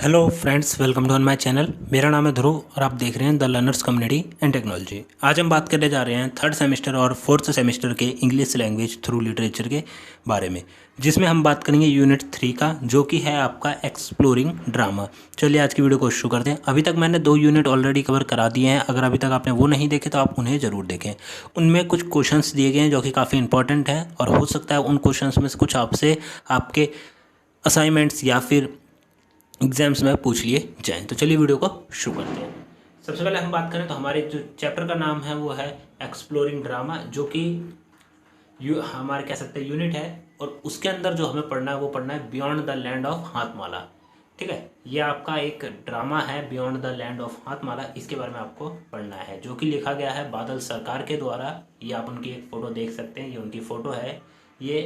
Hello friends, welcome to on my channel. मेरा नाम है ध्रुव और आप देख रहे हैं the learners community and technology. आज हम बात करने जा रहे हैं थर्ड सेमेस्टर और फोर्थ सेमेस्टर के इंग्लिश लैंग्वेज थ्रू लिटरेचर के बारे में, जिसमें हम बात करेंगे यूनिट 3 का, जो कि है आपका एक्सप्लोरिंग ड्रामा। चलिए आज की वीडियो को शुरू करते हैं। अभी तक मैंने 2 यूनिट ऑलरेडी कवर करा दिए हैं। अगर अभी तक आपने वो नहीं देखे तो आप उन्हें ज़रूर देखें। उनमें कुछ क्वेश्चंस दिए गए हैं जो कि काफ़ी इंपॉर्टेंट है और हो सकता है उन क्वेश्चंस में से कुछ आपसे आपके असाइनमेंट्स या फिर एग्जाम्स में पूछ लिए जाएँ। तो चलिए वीडियो को शुरू करते हैं। सबसे पहले हम बात करें तो हमारे जो चैप्टर का नाम है वो है एक्सप्लोरिंग ड्रामा, जो कि हमारे कह सकते हैं यूनिट है। और उसके अंदर जो हमें पढ़ना है वो पढ़ना है बियॉन्ड द लैंड ऑफ हाथमाला। ठीक है, ये आपका एक ड्रामा है बियॉन्ड द लैंड ऑफ हाथमाला। इसके बारे में आपको पढ़ना है, जो कि लिखा गया है बादल सरकार के द्वारा। ये आप उनकी एक फ़ोटो देख सकते हैं, ये उनकी फ़ोटो है। ये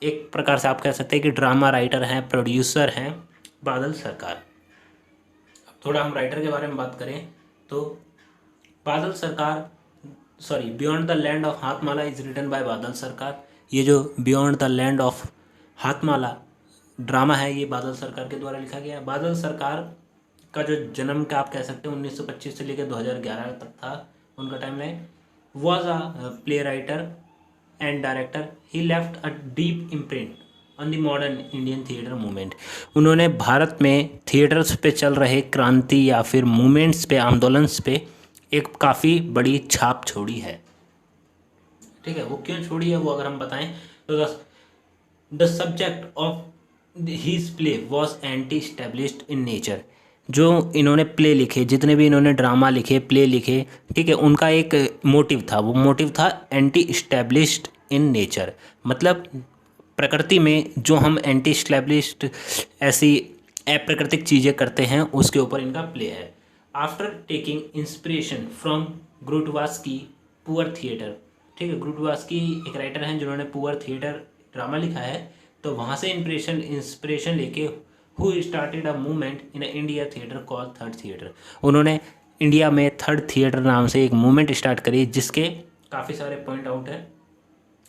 एक प्रकार से आप कह सकते हैं कि ड्रामा राइटर हैं, प्रोड्यूसर हैं बादल सरकार। अब थोड़ा हम राइटर के बारे में बात करें तो Badal Sarkar beyond the land of Hattamala is written by Badal Sarkar. ये जो beyond the land of Hattamala drama है ये बादल सरकार के द्वारा लिखा गया है। बादल सरकार का जो जन्म का आप कह सकते हैं 1925 से लेकर 2011 तक था उनका timeline. Was a play writer and director. He left a deep imprint on the modern Indian theatre movement. उन्होंने भारत में थिएटर्स पे चल रहे क्रांति या फिर मूवमेंट्स पे, आंदोलन्स पे एक काफ़ी बड़ी छाप छोड़ी है। ठीक है, वो क्यों छोड़ी है वो अगर हम बताएं तो the subject of his play was anti established in nature. जो इन्होंने प्ले लिखे, जितने भी इन्होंने ड्रामा लिखे, प्ले लिखे, ठीक है, उनका एक मोटिव था। वो मोटिव था एंटी इस्टेब्लिश्ड इन नेचर, मतलब प्रकृति में जो हम एंटी इस्टेब्लिश्ड ऐसी अप्राकृतिक चीज़ें करते हैं उसके ऊपर इनका प्ले है। After taking inspiration from Grotowski poor theatre. ठीक है, ग्रुटवास्की एक राइटर हैं जिन्होंने पुअर थिएटर ड्रामा लिखा है, तो वहाँ से इंस्पिरेशन लेके who started a movement in India theatre called third theatre. उन्होंने इंडिया में थर्ड थिएटर नाम से एक मूवमेंट स्टार्ट करी, जिसके काफ़ी सारे पॉइंट आउट है।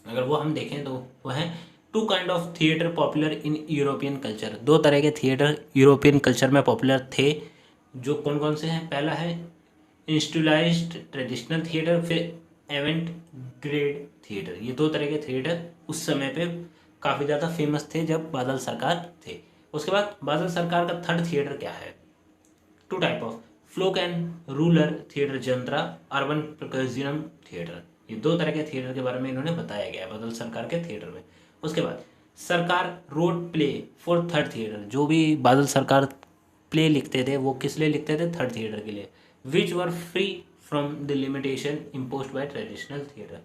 अगर वो हम देखें तो वो है two kind of theatre popular in European culture. 2 तरह के थिएटर यूरोपियन कल्चर में पॉपुलर थे, जो कौन कौन से हैं। पहला है इंस्टुलाइज्ड ट्रेडिशनल थिएटर, फिर एवेंट ग्रेड थिएटर। ये 2 तरह के थिएटर उस समय पे काफ़ी ज़्यादा फेमस थे जब बादल सरकार थे। उसके बाद बादल सरकार का थर्ड थिएटर क्या है। 2 type of folk and rural theatre genre, urban proscenium theatre. ये 2 तरह के थिएटर के बारे में इन्होंने बताया गया है बादल सरकार के थिएटर में। उसके बाद सरकार road play for third theatre. जो भी बादल सरकार प्ले लिखते थे वो किस लिए लिखते थे, थर्ड थिएटर के लिए। Which were free from the limitation imposed by traditional theatre.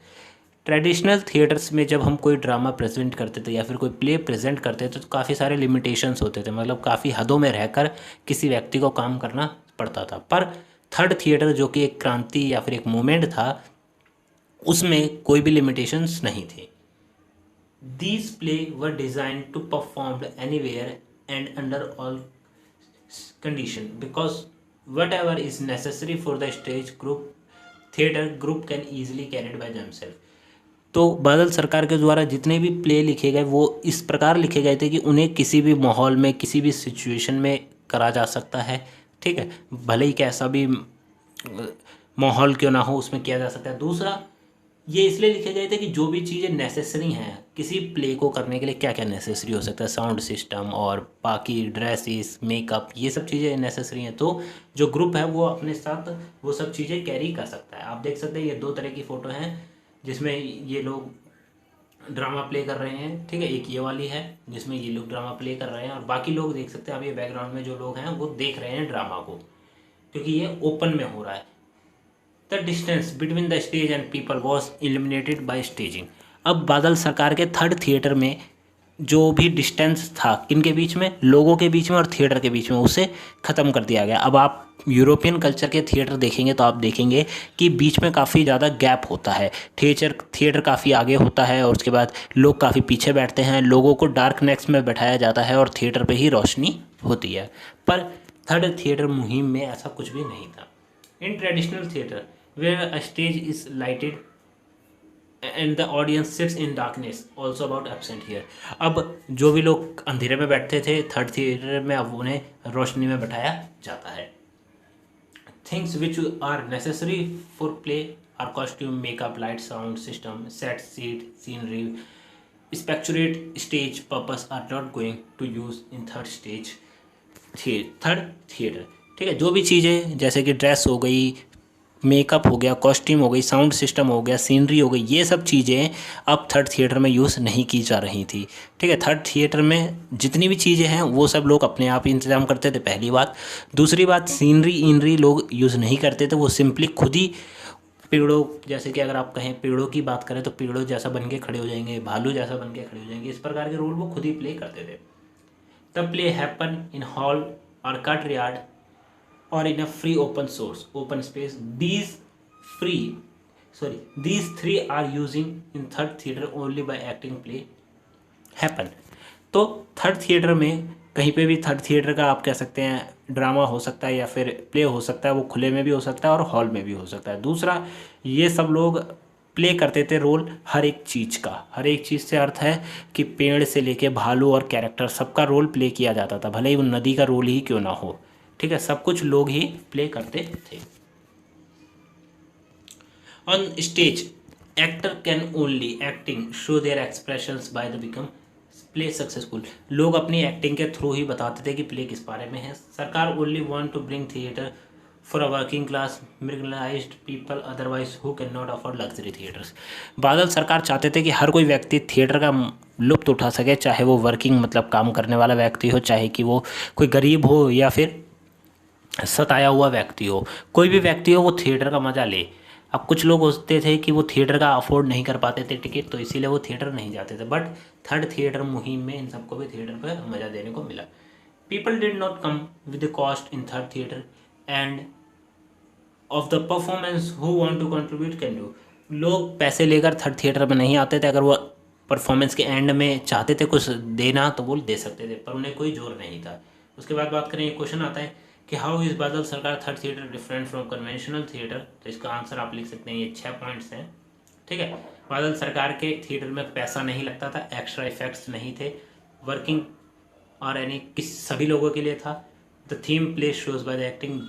Traditional theatres में जब हम कोई ड्रामा प्रेजेंट करते थे या फिर कोई प्ले प्रेजेंट करते थे तो काफ़ी सारे लिमिटेशंस होते थे, मतलब काफ़ी हदों में रहकर किसी व्यक्ति को काम करना पड़ता था। पर थर्ड थिएटर जो कि एक क्रांति या फिर एक मूवमेंट था, उसमें कोई भी लिमिटेशंस नहीं थे। These play were design to performed anywhere and under all condition because whatever is necessary for the stage group theater group can easily carried by themselves। तो बादल सरकार के द्वारा जितने भी प्ले लिखे गए वो इस प्रकार लिखे गए थे कि उन्हें किसी भी माहौल में, किसी भी सिचुएशन में करा जा सकता है। ठीक है, भले ही कैसा भी माहौल क्यों ना हो उसमें किया जा सकता है। दूसरा, ये इसलिए लिखे गए थे कि जो भी चीज़ें नेसेसरी हैं किसी प्ले को करने के लिए, क्या क्या नेसेसरी हो सकता है, साउंड सिस्टम और बाकी ड्रेसेस, मेकअप, ये सब चीज़ें नेसेसरी हैं, तो जो ग्रुप है वो अपने साथ वो सब चीज़ें कैरी कर सकता है। आप देख सकते हैं ये 2 तरह की फ़ोटो हैं जिसमें ये लोग ड्रामा प्ले कर रहे हैं। ठीक है, एक ये वाली है जिसमें ये लोग ड्रामा प्ले कर रहे हैं और बाकी लोग देख सकते हैं आप, ये बैकग्राउंड में जो लोग हैं वो देख रहे हैं ड्रामा को, क्योंकि ये ओपन में हो रहा है। The distance between the stage and people was eliminated bye staging. अब बादल सरकार के थर्ड थिएटर में जो भी डिस्टेंस था इनके बीच में, लोगों के बीच में और थिएटर के बीच में, उसे ख़त्म कर दिया गया। अब आप यूरोपियन कल्चर के थिएटर देखेंगे तो आप देखेंगे कि बीच में काफ़ी ज़्यादा गैप होता है। थिएटर काफ़ी आगे होता है और उसके बाद लोग काफ़ी पीछे बैठते हैं, लोगों को डार्कनेस में बैठाया जाता है और थिएटर पे ही रोशनी होती है। पर थर्ड थिएटर मुहिम में ऐसा कुछ भी नहीं था। In traditional theatre where a stage is lighted and the audience sits in darkness also about absent here. अब जो भी लोग अंधेरे में बैठते थे थर्ड थिएटर में, अब उन्हें रोशनी में बैठाया जाता है। Things which are necessary for play are costume, makeup, light, sound system, set, seat, scenery, spectacular, stage purpose are not going to use in third theatre. ठीक है, जो भी चीज़ें जैसे कि ड्रेस हो गई, मेकअप हो गया, कॉस्ट्यूम हो गई, साउंड सिस्टम हो गया, सीनरी हो गई, ये सब चीज़ें अब थर्ड थिएटर में यूज़ नहीं की जा रही थी। ठीक है, थर्ड थिएटर में जितनी भी चीज़ें हैं वो सब लोग अपने आप ही इंतजाम करते थे, पहली बात। दूसरी बात, सीनरी इनरी लोग यूज़ नहीं करते थे, वो सिंपली खुद ही पेड़ों, जैसे कि अगर आप कहें पेड़ों की बात करें तो पेड़ों जैसा बन के खड़े हो जाएंगे, भालू जैसा बन के खड़े हो जाएंगे, इस प्रकार के रोल वो खुद ही प्ले करते थे। The play happen in hall और courtyard or in a free open source open space. These three are using in third theater only by acting play happen. तो थर्ड थिएटर में कहीं पे भी थर्ड थिएटर का आप कह सकते हैं ड्रामा हो सकता है या फिर प्ले हो सकता है, वो खुले में भी हो सकता है और हॉल में भी हो सकता है। दूसरा, ये सब लोग प्ले करते थे रोल हर एक चीज़ का। हर एक चीज़ से अर्थ है कि पेड़ से लेके भालू और कैरेक्टर सबका रोल प्ले किया जाता था, भले ही वो नदी का रोल ही क्यों ना हो। ठीक है, सब कुछ लोग ही प्ले करते थे। On stage actor can only acting show their expressions by the become play successful. लोग अपनी एक्टिंग के थ्रू ही बताते थे कि प्ले किस बारे में है। Sarkar only want to bring theatre for a working class marginalised people otherwise who can not afford luxury theatres. Badal Sarkar चाहते थे कि हर कोई व्यक्ति थिएटर का लुत्फ उठा सके, चाहे वो वर्किंग मतलब काम करने वाला व्यक्ति हो, चाहे कि वो कोई गरीब हो या फिर सताया हुआ व्यक्ति हो, कोई भी व्यक्ति हो वो थिएटर का मज़ा ले। अब कुछ लोग होते थे कि वो थिएटर का अफोर्ड नहीं कर पाते थे टिकट, तो इसीलिए वो थिएटर नहीं जाते थे। बट थर्ड थिएटर मुहिम में इन सबको भी थिएटर पर मज़ा देने को मिला। People did not come with the cost in third theatre and of the performance who want to contribute can do. लोग पैसे लेकर थर्ड थिएटर में नहीं आते थे, अगर वो परफॉर्मेंस के एंड में चाहते थे कुछ देना तो वो दे सकते थे, पर उन्हें कोई जोर नहीं था। उसके बाद बात करें, क्वेश्चन आता है कि हाउ इज़ बादल सरकार third theatre different from conventional theatre. तो इसका आंसर आप लिख सकते हैं, ये 6 पॉइंट्स हैं। ठीक है, बादल सरकार के थिएटर में पैसा नहीं लगता था, एक्स्ट्रा इफेक्ट्स नहीं थे, वर्किंग और यानी किस सभी लोगों के लिए था। The theme play shows by the acting.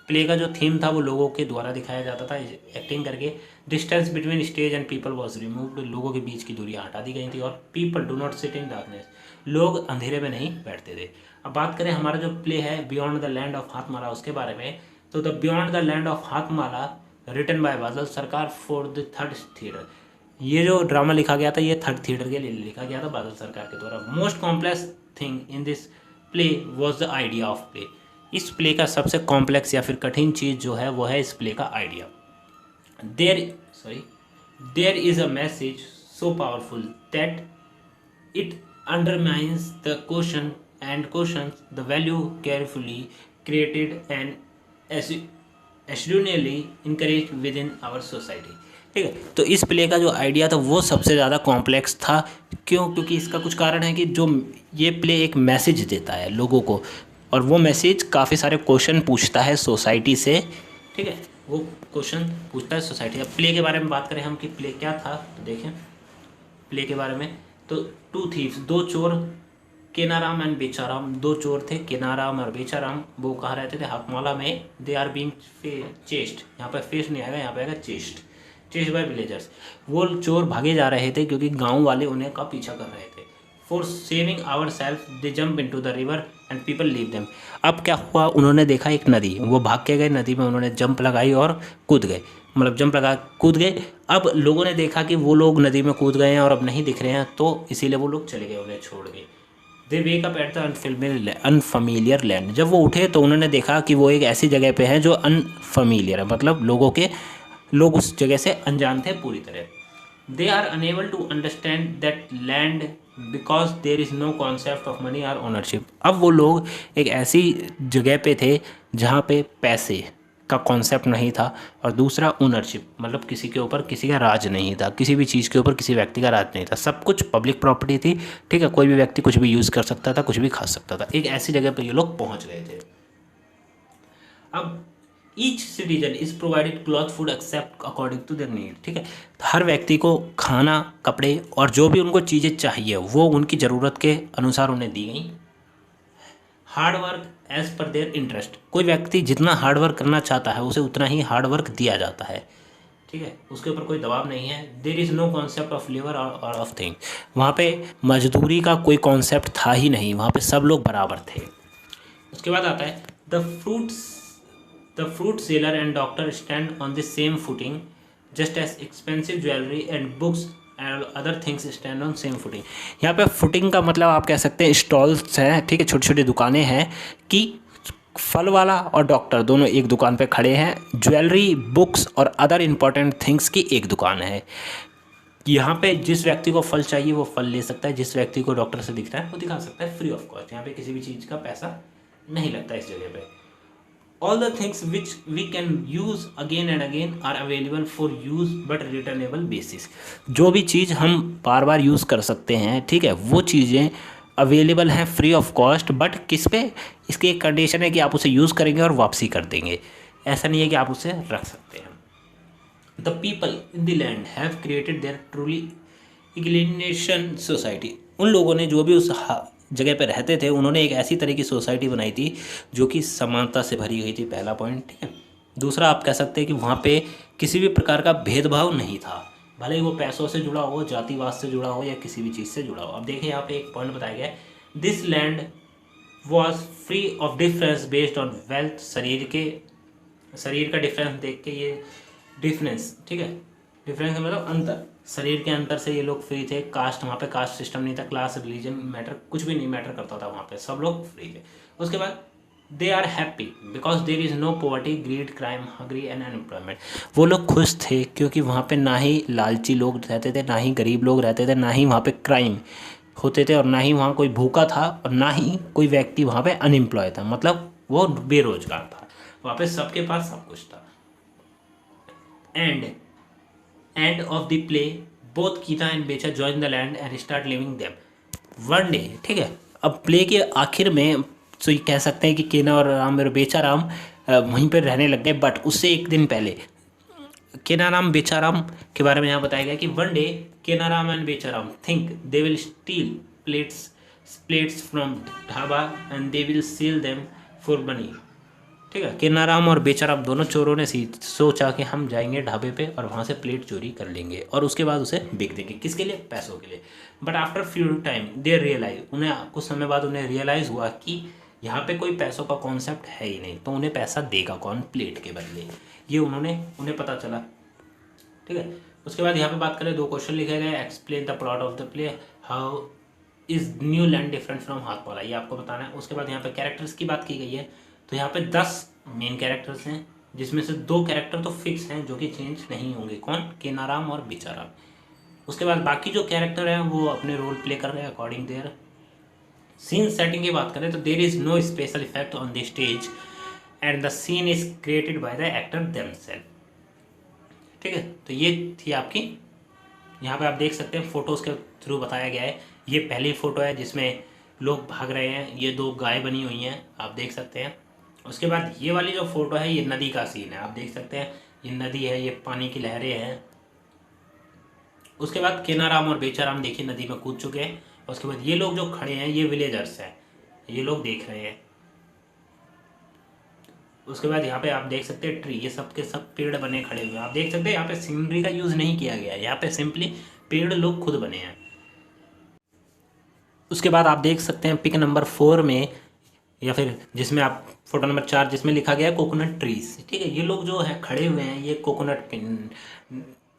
Play का जो थीम था वो लोगों के द्वारा दिखाया जाता था एक्टिंग करके। Distance between stage and people was removed. लोगों के बीच की दूरियां हटा दी गई थी। और people do not sit in darkness. लोग अंधेरे में नहीं बैठते थे। अब बात करें हमारा जो प्ले है beyond the land of Hattamala, उसके बारे में, तो the beyond the land of Hattamala written by Badal Sarkar for the third theatre. ये जो ड्रामा लिखा गया था ये थर्ड थिएटर के लिए लिखा गया था बादल सरकार के द्वारा। Most complex thing in this play was the idea of play. इस प्ले का सबसे कॉम्प्लेक्स या फिर कठिन चीज़ जो है वो है इस प्ले का idea. There is a message so powerful that it undermines the question and questions the value carefully created and erroneously encouraged within our society। ठीक है, तो इस प्ले का जो आइडिया था वो सबसे ज़्यादा कॉम्प्लेक्स था। क्यों? क्योंकि इसका कुछ कारण है कि जो ये प्ले एक मैसेज देता है लोगों को, और वो मैसेज काफ़ी सारे क्वेश्चन पूछता है सोसाइटी से। ठीक है, वो क्वेश्चन पूछता है सोसाइटी। अब प्ले के बारे में बात करें हम कि प्ले क्या था, तो देखें प्ले के बारे में। तो 2 थीव्स, 2 चोर, केनाराम एंड बेचाराम, 2 चोर थे केनाराम और बेचाराम। वो कहाँ रहते थे? हाथमाला में। दे आर बीइंग चेस्ड, यहाँ पर फेस नहीं आएगा, यहाँ पे आएगा चेस्ट बाय विलेजर्स। वो चोर भागे जा रहे थे क्योंकि गांव वाले उन्हें का पीछा कर रहे थे। For saving our self they jump into the river and people leave them. अब क्या हुआ, उन्होंने देखा एक नदी, वो भाग के गए नदी में, उन्होंने जंप लगाई और कूद गए, मतलब जंप लगा कूद गए। अब लोगों ने देखा कि वो लोग नदी में कूद गए हैं और अब नहीं दिख रहे हैं, तो इसीलिए वो लोग चले गए, उन्हें छोड़ गए। They wake up at the unfamiliar land. जब वो उठे तो उन्होंने देखा कि वो एक ऐसी जगह पे है जो अनफेमिलियर है, मतलब लोग उस जगह से अनजान थे पूरी तरह। They are unable to understand that land because there is no concept of money और ओनरशिप। अब वो लोग एक ऐसी जगह पे थे जहाँ पे पैसे का कॉन्सेप्ट नहीं था, और दूसरा ओनरशिप, मतलब किसी के ऊपर किसी का राज नहीं था, किसी भी चीज़ के ऊपर किसी व्यक्ति का राज नहीं था, सब कुछ पब्लिक प्रॉपर्टी थी। ठीक है, कोई भी व्यक्ति कुछ भी यूज़ कर सकता था, कुछ भी खा सकता था। एक ऐसी जगह पे ये लोग पहुँच गए थे। अब each citizen is provided cloth food except according to their need. ठीक है, तो हर व्यक्ति को खाना, कपड़े और जो भी उनको चीज़ें चाहिए वो उनकी ज़रूरत के अनुसार उन्हें दी गई। Hard work as per their interest, कोई व्यक्ति जितना हार्ड वर्क करना चाहता है उसे उतना ही हार्ड वर्क दिया जाता है। ठीक है, उसके ऊपर कोई दबाव नहीं है। There is no concept of labour और ऑफ थिंग, वहाँ पे मजदूरी का कोई कॉन्सेप्ट था ही नहीं, वहाँ पे सब लोग बराबर थे। उसके बाद आता है the fruit seller and doctor stand on the same footing just as expensive jewellery and books and other things stand on same footing. यहाँ पे फुटिंग का मतलब आप कह सकते हैं स्टॉल्स हैं, ठीक है, छोटी छोटी दुकानें हैं कि फल वाला और डॉक्टर दोनों एक दुकान पे खड़े हैं, ज्वेलरी, बुक्स और अदर इम्पॉर्टेंट थिंग्स की एक दुकान है। यहाँ पे जिस व्यक्ति को फल चाहिए वो फल ले सकता है, जिस व्यक्ति को डॉक्टर से दिखता है वो दिखा सकता है फ्री ऑफ कॉस्ट। यहाँ पे किसी भी चीज़ का पैसा नहीं लगता इस जगह पे। All the things which we can use again and again are available for use but returnable basis, जो भी चीज़ हम बार बार यूज़ कर सकते हैं, ठीक है, वो चीज़ें अवेलेबल हैं फ्री ऑफ कॉस्ट, बट किस पे, इसकी एक कंडीशन है कि आप उसे यूज़ करेंगे और वापसी कर देंगे, ऐसा नहीं है कि आप उसे रख सकते हैं। The people in the land have created their truly egalitarian society, उन लोगों ने जो भी उस जगह पर रहते थे उन्होंने एक ऐसी तरह की सोसाइटी बनाई थी जो कि समानता से भरी गई थी, पहला पॉइंट। ठीक है, दूसरा आप कह सकते हैं कि वहाँ पे किसी भी प्रकार का भेदभाव नहीं था, भले ही वो पैसों से जुड़ा हो, जातिवाद से जुड़ा हो या किसी भी चीज़ से जुड़ा हो। अब देखिए यहाँ पे एक पॉइंट बताया गया है, this land was free of difference based on wealth, शरीर का डिफरेंस देख के ये डिफरेंस, ठीक है, डिफरेंस मतलब अंतर, शरीर के अंतर से ये लोग फ्री थे। कास्ट, वहाँ पे कास्ट सिस्टम नहीं था, क्लास, रिलीजन मैटर कुछ भी नहीं मैटर करता था, वहाँ पे सब लोग फ्री थे। उसके बाद they are happy because there is no poverty, greed, crime, hungry and unemployment, वो लोग खुश थे क्योंकि वहाँ पे ना ही लालची लोग रहते थे, ना ही गरीब लोग रहते थे, ना ही वहाँ पे क्राइम होते थे और ना ही वहाँ कोई भूखा था और ना ही कोई व्यक्ति वहाँ पे अनएम्प्लॉय था, मतलब वो बेरोजगार था, वहाँ पे सबके पास सब कुछ था। And of the play both कीना एंड बेचा join the land and start living them one day. ठीक है, अब प्ले के आखिर में तो ये कह सकते हैं कि केना और राम और बेचाराम वहीं पर रहने लग गए, बट उससे एक दिन पहले केनाराम बेचाराम के बारे में यहाँ बताया गया कि one day Kenaram and Becharam think they will steal plates from dhaba and they will sell them for money. ठीक है, केनाराम और बेचाराम दोनों चोरों ने सोचा कि हम जाएंगे ढाबे पे और वहाँ से प्लेट चोरी कर लेंगे और उसके बाद उसे बिक देंगे, किसके लिए, पैसों के लिए। But after few time they realise, उन्हें कुछ समय बाद उन्हें रियलाइज़ हुआ कि यहाँ पे कोई पैसों का कॉन्सेप्ट है ही नहीं, तो उन्हें पैसा देगा कौन प्लेट के बदले, ये उन्हें पता चला। ठीक है, उसके बाद यहाँ पे बात करें, 2 क्वेश्चन लिखे गए, explain the plot of the play, how is new land different from Hattamala, ये आपको बताना है। उसके बाद यहाँ पे कैरेक्टर्स की बात की गई है, तो यहाँ पे 10 मेन कैरेक्टर्स हैं जिसमें से 2 कैरेक्टर तो फिक्स हैं जो कि चेंज नहीं होंगे, कौन, केनाराम और बेचाराम। उसके बाद बाकी जो कैरेक्टर हैं वो अपने रोल प्ले कर रहे हैं अकॉर्डिंग देयर। सीन सेटिंग की बात करें तो there is no special effect on the stage and the scene is created by the actor themselves. ठीक है, तो ये थी आपकी, यहाँ पे आप देख सकते हैं फोटोज़ के थ्रू बताया गया है। ये पहली फ़ोटो है जिसमें लोग भाग रहे हैं, ये 2 गाय बनी हुई हैं, आप देख सकते हैं। उसके बाद ये वाली जो फ़ोटो है ये नदी का सीन है, आप देख सकते हैं, ये नदी है, ये पानी की लहरें हैं। उसके बाद केनाराम और बेचाराम देखिए नदी में कूद चुके हैं। उसके बाद ये लोग जो खड़े हैं ये विलेजर्स हैं, ये लोग देख रहे हैं। उसके बाद यहाँ पे आप देख सकते हैं ट्री, ये सब के सब पेड़ बने खड़े हुए हैं, आप देख सकते हैं यहाँ पे सीनरी का यूज़ नहीं किया गया है, यहाँ पे सिंपली पेड़ लोग खुद बने हैं। उसके बाद आप देख सकते हैं पिक नंबर 4 में, या फिर जिसमें आप फोटो नंबर 4 जिसमें लिखा गया है कोकोनट ट्रीज। ठीक है, ये लोग जो है खड़े हुए हैं ये कोकोनट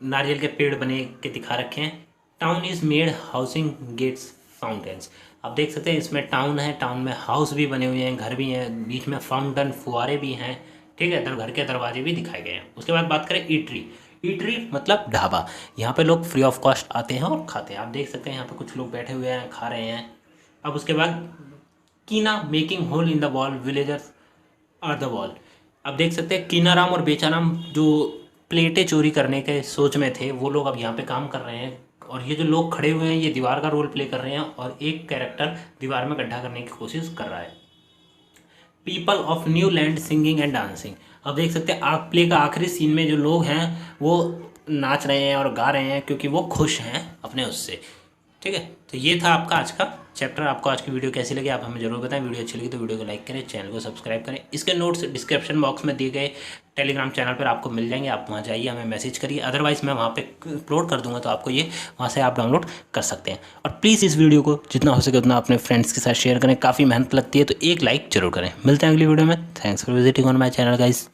नारियल के पेड़ बने के दिखा रखे हैं। Town is made housing gates fountains, आप देख सकते हैं इसमें टाउन है, टाउन में हाउस भी बने हुए हैं, घर भी हैं, बीच में फाउंटेन, फुहारे भी हैं। ठीक है, घर के दरवाजे भी दिखाए गए हैं। उसके बाद बात करें ईटरी, ईटरी मतलब ढाबा, यहाँ पे लोग फ्री ऑफ कॉस्ट आते हैं और खाते हैं, आप देख सकते हैं यहाँ पे कुछ लोग बैठे हुए हैं खा रहे हैं। अब उसके बाद कीना making hole in the wall, villagers are the wall, अब देख सकते हैं कीनाराम और बेचाराम जो प्लेटें चोरी करने के सोच में थे वो लोग अब यहाँ पे काम कर रहे हैं, और ये जो लोग खड़े हुए हैं ये दीवार का रोल प्ले कर रहे हैं और एक कैरेक्टर दीवार में गड्ढा करने की कोशिश कर रहा है। People of new land singing and dancing, अब देख सकते हैं आप प्ले का आखिरी सीन में जो लोग हैं वो नाच रहे हैं और गा रहे हैं क्योंकि वो खुश हैं अपने उससे। ठीक है, तो ये था आपका आज का चैप्टर। आपको आज की वीडियो कैसी लगी आप हमें जरूर बताएं। वीडियो अच्छी लगी तो वीडियो को लाइक करें, चैनल को सब्सक्राइब करें। इसके नोट्स डिस्क्रिप्शन बॉक्स में दिए गए टेलीग्राम चैनल पर आपको मिल जाएंगे, आप वहाँ जाइए, हमें मैसेज करिए। अदरवाइज़ मैं वहाँ पे अपलोड कर दूंगा तो आपको ये वहाँ से आप डाउनलोड कर सकते हैं। और प्लीज़ इस वीडियो को जितना हो सके उतना अपने फ्रेंड्स के साथ शेयर करें, काफ़ी मेहनत लगती है, तो एक लाइक जरूर करें। मिलते हैं अगली वीडियो में। Thanks for visiting on my channel guys.